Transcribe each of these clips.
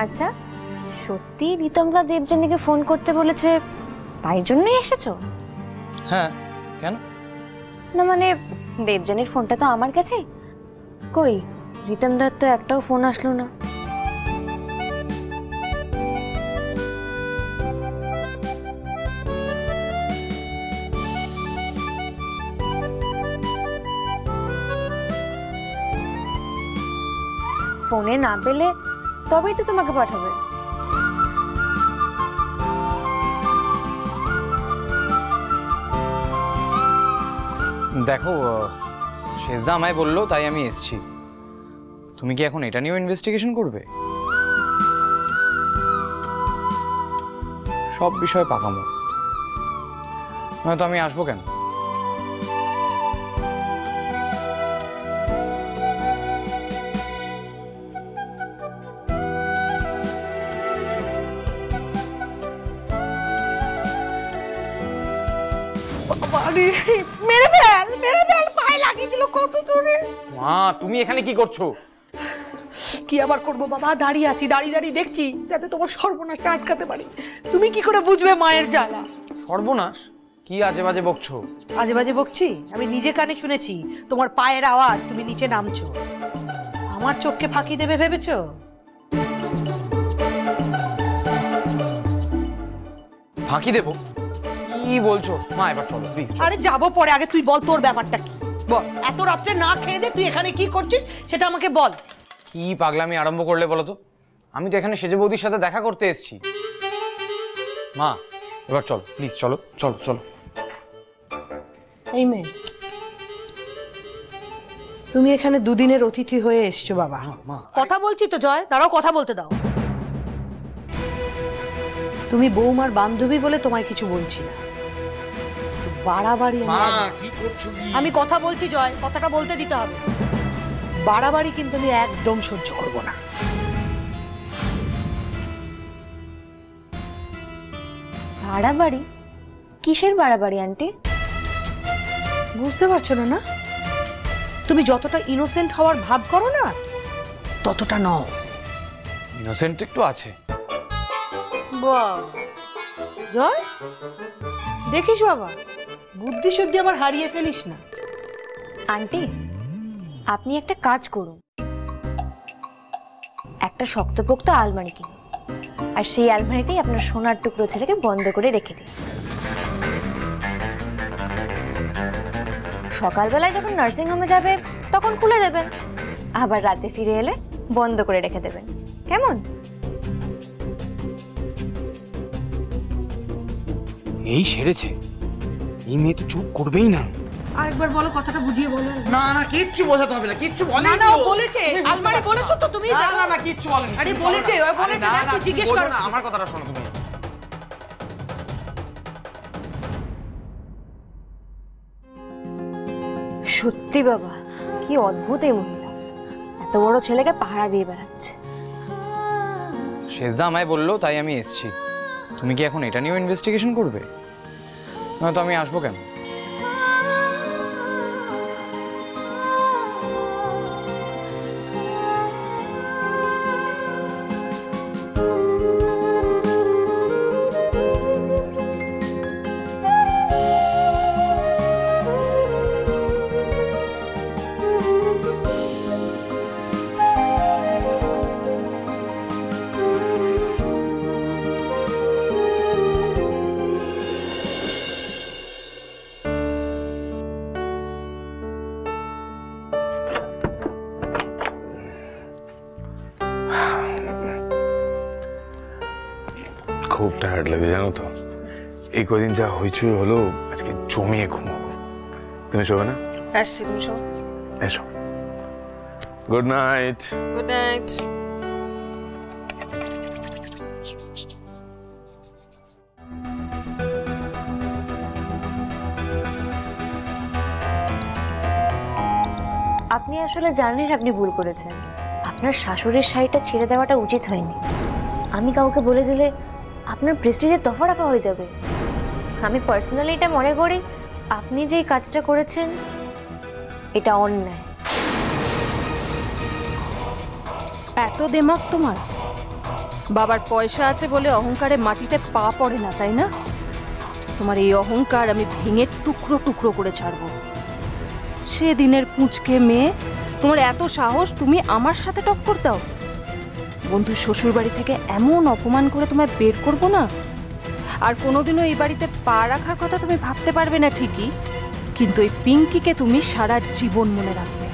আচ্ছা, সত্যি রিতমদা দেবযানীকে ফোন করতে বলেছে, তাই জন্যই এসেছো? হ্যাঁ, কেন? না মানে দেবযানীর ফোনটা তো আমার কাছে, কই রিতমদার তো একটাও ফোন আসলো না। ফোনে না পেলে তবেই তো তোমাকে পাঠাবে। দেখো, শেষদা আমায় বললো তাই আমি এসেছি। তুমি কি এখন এটা নিয়েও ইনভেস্টিগেশন করবে? সব বিষয় পাকামো, নয়তো আমি আসবো কেন? মা, তুমি এখানে কি করছো? কি আবার করবো বাবা, দাঁড়িয়ে আছি, দাঁড়িয়ে দাঁড়িয়ে দেখছি যাতে তোমার সর্বনাশটা আটকাতে পারি। তুমি কি করে বুঝবে মায়ের জ্বালা? সর্বনাশ? কি আজে বাজে বকছো? আজে বাজে বকছি? আমি নিজে কানে শুনেছি তোমার পায়ের আওয়াজ, তুমি নিচে নামছো। আমার চোখকে ফাঁকি দেবে ভেবেছো? ফাঁকি দেবো? কি বলছো মা? এবার চলো প্লিজ। আরে যাবো পরে, আগে তুই বল তোর ব্যাপারটা কি। বল, এত রাত্রে না খেয়ে দে তুই এখানে কি করছিস সেটা আমাকে বল। কি পাগলামি আরম্ভ করলে বলো তো? আমি তো এখানে সেজে বৌদির সাথে দেখা করতে এসেছি। মা এবার চলো প্লিজ, চলো চলো চলো। এই মেয়ে, তুমি এখানে দুদিনের অতিথি হয়ে এসছো বাবা। কথা বলছি তো জয়, দাঁড়াও কথা বলতে দাও। তুমি বৌমার বান্ধবী বলে তোমায় কিছু বলছি না, বাড়াবাড়ি। কি করছো? আমি কথা বলছি জয়, কথাটা বলতে দিতে হবে। বাড়াবাড়ি কিন্তু আমি একদম সহ্য করব না। বাড়াবাড়ি? কিসের বাড়াবাড়ি আন্টি? বুঝতে পারছো না? না, তুমি যতটা ইনোসেন্ট হওয়ার ভাব করো না, ততটা নও। ইনোসেন্ট একটু আছে। জয়, দেখিস বাবা, বুদ্ধি শুদ্ধি আবার হারিয়ে ফেলিস না। আন্টি, আপনি একটা কাজ করুন, একটা শক্তপোক্ত আলমারি কিনুন, আর সেই আলমারিতেই আপনার সোনার টুকরো ছেলেকে বন্ধ করে রেখে দিন। সকালবেলায় যখন নার্সিং হোমে যাবে তখন খুলে দেবেন, আবার রাতে ফিরে এলে বন্ধ করে রেখে দেবেন। কেমন? এই সেরেছে, এই মেয়ে তো চুপ করবেই না। আরেকবার বলো, কথাটা বুঝিয়ে বলো। না না, কিচ্ছু বোঝাতে হবে না, কিচ্ছু বলেনি। না না, বলেছে আলমারি বলেছো তো তুমি? না না না, কিচ্ছু বলেনি। আরে বলেছে, বলেছে না, তুই জিজ্ঞেস কর না। আমার কথাটা শোনো তুমি। সত্যি বাবা, কি অদ্ভুত এই মহিলা, এত বড় ছেলেকে পাহারা দিয়ে বেড়াচ্ছে। শেষদা আমায় বললো তাই আমি এসেছি। তুমি কি এখন এটা নিয়েও ইনভেস্টিগেশন করবে? নয়তো আমি আসবো কেন? খুব টায়ার্ড লাগে জানো তো, এই কদিন যা হইচই হলো, আজকে জমিয়ে ঘুমাবো। তুমি শোবে না? আসছি, তুমি শো। এসো। Good night. Good night. আপনি আসলে জানেন আপনি ভুল করেছেন, আপনার শাশুড়ির শাড়িটা ছেড়ে দেওয়াটা উচিত হয়নি। আমি কাউকে বলে দিলে আপনার প্রেস্টিজের দফারফা হয়ে যাবে। আমি পার্সোনালি এটা মনে করি আপনি যেই কাজটা করেছেন এটা অন্যায়। এত দেমাগ তোমার? বাবার পয়সা আছে বলে অহংকারে মাটিতে পা পড়ে না, তাই না? তোমার এই অহংকার আমি ভেঙে টুকরো টুকরো করে ছাড়বো। সেদিনের পুঁচকে মেয়ে, তোমার এত সাহস তুমি আমার সাথে টক্কর দাও? বন্ধুর শ্বশুর বাড়ি থেকে এমন অপমান করে তোমায় বের করবো না। আর কোনোদিনও এই বাড়িতে পা রাখার কথা তুমি ভাবতে পারবে না ঠিকই, কিন্তু এই পিঙ্কিকে তুমি সারা জীবন মনে রাখবে।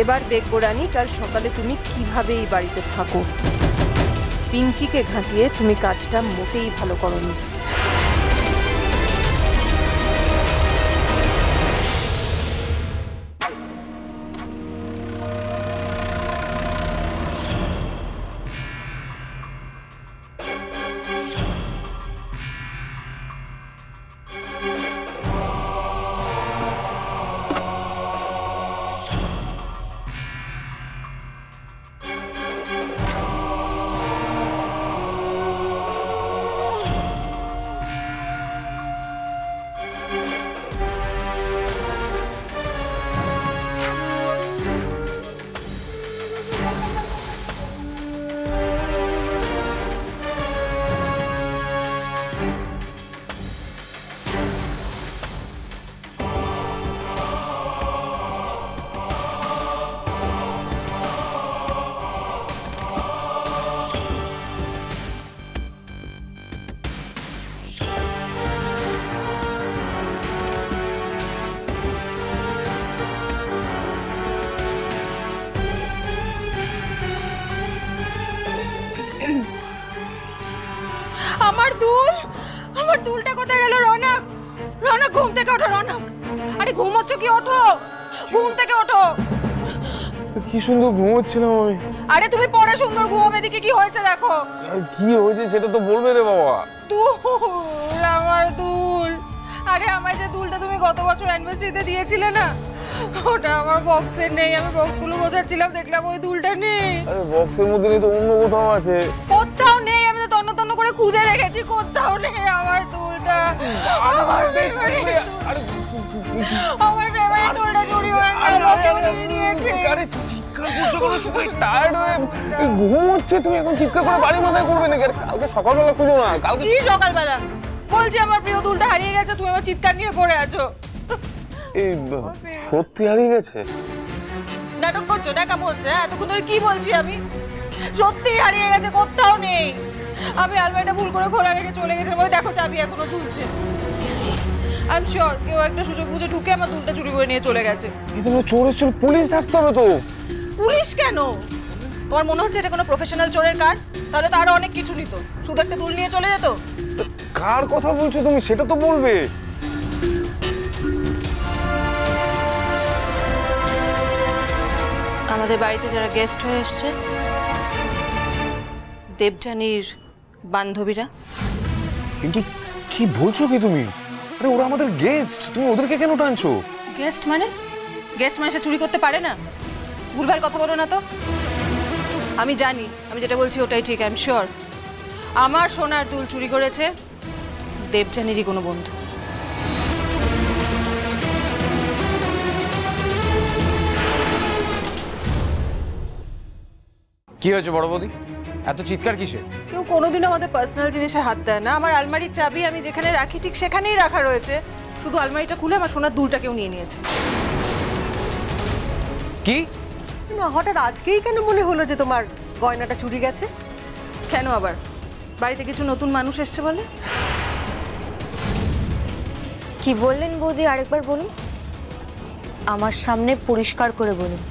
এবার দেখবো রানী, কাল সকালে তুমি কিভাবে এই বাড়িতে থাকো। পিঙ্কিকে ঘাঁটিয়ে তুমি কাজটা মোটেই ভালো করোনি। আমার দুলটা কোথায় গেল? রনক, রনক ঘুম থেকে ওঠো। রনক, আরে ঘুমোচ্ছ কি? ওঠো, ঘুম থেকে ওঠো। কি সুন্দর ঘুমোচ্ছিলাম আমি। আরে তুমি পরে সুন্দর ঘুমাবে, দিকে কি হয়েছে দেখো। কি হয়েছে সেটা তো বলবে রে বাবা। দুল, আমার দুল। আরে আমার যে দুলটা তুমি গত বছর অ্যানিভার্সারিতে দিয়েছিলে না, ওটা আমার বক্সে নেই। আমি বক্সগুলো গোছাচ্ছিলাম, দেখলাম ওই দুলটা নেই। আরে বক্সের মধ্যে নেই তো অন্য কোথাও আছে। কোথাও নেই, আমি তো তন্ন তন্ন করে খুঁজে রেখেছি, কোথাও নেই আমার দুলটা। আমার ফেভারিট দুলটা চুরি হয়ে গেল, কেউ নিয়ে নিয়েছে। আরে চিৎকার করছো কেন? সবাই টায়ার্ড হয়ে ঘুমোচ্ছে, তুমি এখন চিৎকার করে বাড়ি মাথায় করবে নাকি? কালকে সকালবেলা খুঁজো না। কালকে কি সকালবেলা? বলছি আমার প্রিয় দুলটা হারিয়ে গেছে, তুমি আমার চিৎকার নিয়ে পড়ে আছো। এই সত্যি হারিয়ে গেছে? করছো, ন্যাকামো হচ্ছে? এতক্ষণ ধরে কি বলছি আমি? সত্যি হারিয়ে গেছে, কোথাও নেই। আমি আলমারিটা ভুল করে খোলা রেখে চলে গেছিলাম, ওই দেখো চাবি এখনো ঝুলছে। আই এম শিওর কেউ একটা সুযোগ বুঝে ঢুকে আমার দুলটা চুরি করে নিয়ে চলে গেছে। চোর এসেছিল, পুলিশ থাকতে হবে তো। পুলিশ কেন? তোমার মনে হচ্ছে এটা কোনো প্রফেশনাল চোরের কাজ? তাহলে তো আরো অনেক কিছু নিত, শুধু একটা দুল নিয়ে চলে যেত। কার কথা বলছো তুমি, সেটা তো বলবে। আমাদের বাড়িতে যারা গেস্ট হয়ে এসছে, দেবযানীর বান্ধবীরা। কিন্তু কি বলছো কি তুমি? আরে ওরা আমাদের গেস্ট, তুমি ওদেরকে কেন টানছো? গেস্ট মানে? গেস্ট মানে সে চুরি করতে পারে না? ভুলভাল কথা বলো না তো। আমি জানি, আমি যেটা বলছি ওটাই ঠিক। আই এম শিওর আমার সোনার দুল চুরি করেছে দেবযানীরই কোনো বন্ধু। কি হয়েছে বড় বৌদি, এত চিৎকার কিসে? কেউ কোনোদিনও আমাদের পার্সোনাল জিনিসে হাত দেয় না। আমার আলমারির চাবি আমি যেখানে রাখি ঠিক সেখানেই রাখা রয়েছে, শুধু আলমারিটা খুলে আমার সোনার দুলটা কেউ নিয়ে নিয়েছে। কি না, হঠাৎ আজকেই কেন মনে হলো যে তোমার গয়নাটা চুরি গেছে? কেন আবার? বাড়িতে কিছু নতুন মানুষ এসছে বলে? কি বললেন বৌদি, আরেকবার বলুন। আমার সামনে পরিষ্কার করে বলুন।